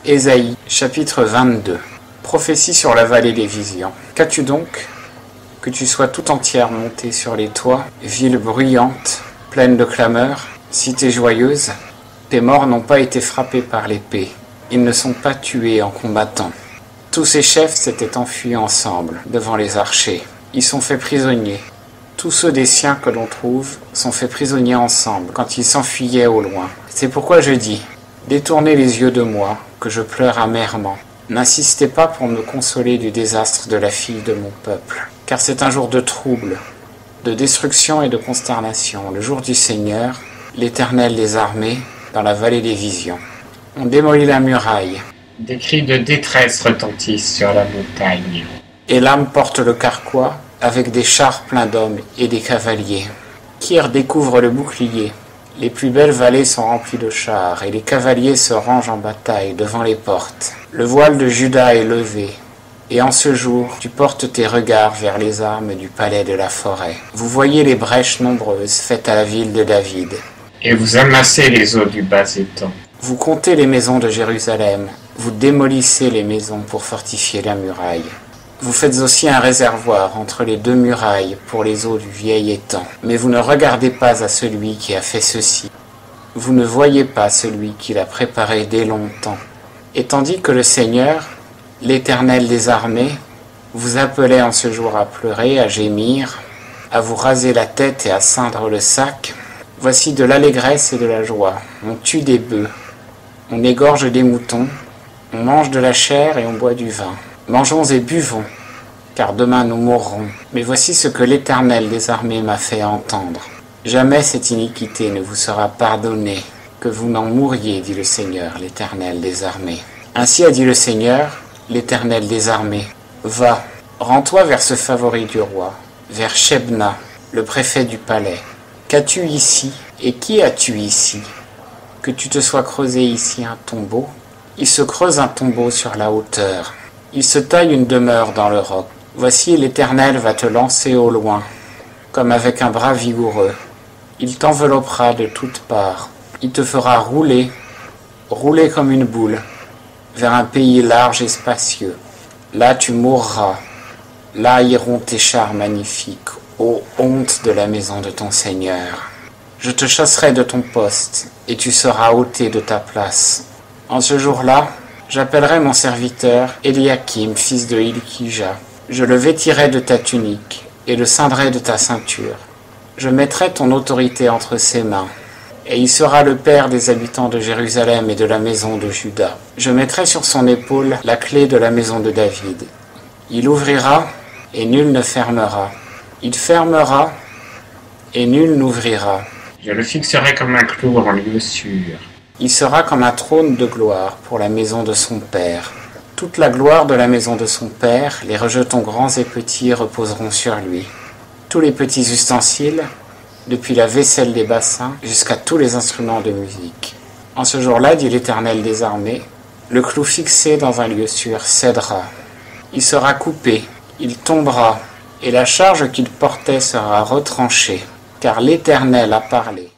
Ésaïe, chapitre 22. Prophétie sur la vallée des visions. Qu'as-tu donc? Que tu sois tout entière montée sur les toits, ville bruyante, pleine de clameurs, cité joyeuse. Tes morts n'ont pas été frappés par l'épée, ils ne sont pas tués en combattant. Tous ces chefs s'étaient enfuis ensemble devant les archers, ils sont faits prisonniers. Tous ceux des siens que l'on trouve sont faits prisonniers ensemble quand ils s'enfuyaient au loin. C'est pourquoi je dis, détournez les yeux de moi, que je pleure amèrement. N'insistez pas pour me consoler du désastre de la fille de mon peuple, car c'est un jour de trouble, de destruction et de consternation, le jour du Seigneur, l'Éternel des armées, dans la vallée des visions. On démolit la muraille. Des cris de détresse retentissent sur la montagne. Et l'âme porte le carquois, avec des chars pleins d'hommes et des cavaliers. Kyr découvre le bouclier. Les plus belles vallées sont remplies de chars, et les cavaliers se rangent en bataille devant les portes. Le voile de Juda est levé, et en ce jour, tu portes tes regards vers les armes du palais de la forêt. Vous voyez les brèches nombreuses faites à la ville de David. Et vous amassez les eaux du bas étang. Vous comptez les maisons de Jérusalem, vous démolissez les maisons pour fortifier la muraille. Vous faites aussi un réservoir entre les deux murailles pour les eaux du vieil étang. Mais vous ne regardez pas à celui qui a fait ceci. Vous ne voyez pas celui qui l'a préparé dès longtemps. Et tandis que le Seigneur, l'Éternel des armées, vous appelait en ce jour à pleurer, à gémir, à vous raser la tête et à ceindre le sac, voici de l'allégresse et de la joie. On tue des bœufs, on égorge des moutons, on mange de la chair et on boit du vin. Mangeons et buvons, car demain nous mourrons. Mais voici ce que l'Éternel des armées m'a fait entendre. Jamais cette iniquité ne vous sera pardonnée, que vous n'en mouriez, dit le Seigneur, l'Éternel des armées. Ainsi a dit le Seigneur, l'Éternel des armées. Va, rends-toi vers ce favori du roi, vers Shebna, le préfet du palais. Qu'as-tu ici, et qui as-tu ici? Que tu te sois creusé ici un tombeau? Il se creuse un tombeau sur la hauteur. Il se taille une demeure dans le roc. Voici l'Éternel va te lancer au loin, comme avec un bras vigoureux. Il t'enveloppera de toutes parts. Il te fera rouler, rouler comme une boule, vers un pays large et spacieux. Là tu mourras. Là iront tes chars magnifiques, ô honte de la maison de ton Seigneur. Je te chasserai de ton poste, et tu seras ôté de ta place. En ce jour-là, j'appellerai mon serviteur Eliakim, fils de Hilkija. Je le vêtirai de ta tunique et le ceindrai de ta ceinture. Je mettrai ton autorité entre ses mains, et il sera le père des habitants de Jérusalem et de la maison de Juda. Je mettrai sur son épaule la clé de la maison de David. Il ouvrira, et nul ne fermera. Il fermera, et nul n'ouvrira. Je le fixerai comme un clou en lieu sûr. Il sera comme un trône de gloire pour la maison de son père. Toute la gloire de la maison de son père, les rejetons grands et petits reposeront sur lui. Tous les petits ustensiles, depuis la vaisselle des bassins jusqu'à tous les instruments de musique. En ce jour-là, dit l'Éternel des armées, le clou fixé dans un lieu sûr cédera. Il sera coupé, il tombera, et la charge qu'il portait sera retranchée, car l'Éternel a parlé.